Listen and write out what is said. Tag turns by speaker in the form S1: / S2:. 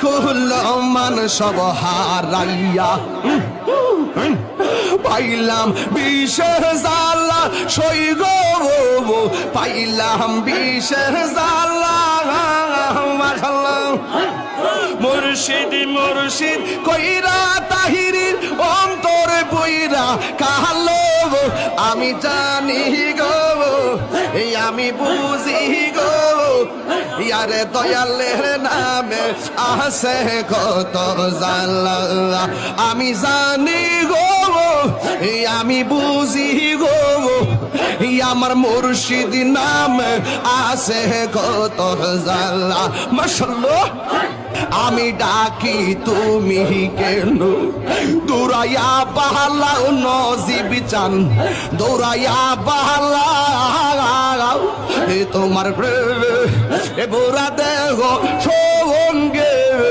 S1: কুল মান সব হারাইয়া পাইলাম বিশের জালা সই গো পাইলাম বিশের জালা মাশাআল্লাহ মুর্শিদ মুর্শিদ কইরা তাহিরির অন্তরে বইরা কালো আমি জানি গো এই আমি বুঝি গো ইয়ারে দয়ালের নামে আছে কত জালা আমি জানি গো এই আমি বুঝি গো আমার মুর্শিদ নামে আছে কত জালা মাশাআল্লাহ আমি ডাকি তুমি কেন দৌড়াইয়া বাহালাও নজিব চান দৌড়াইয়া বাহালাও তোমার এ বোরা দেহ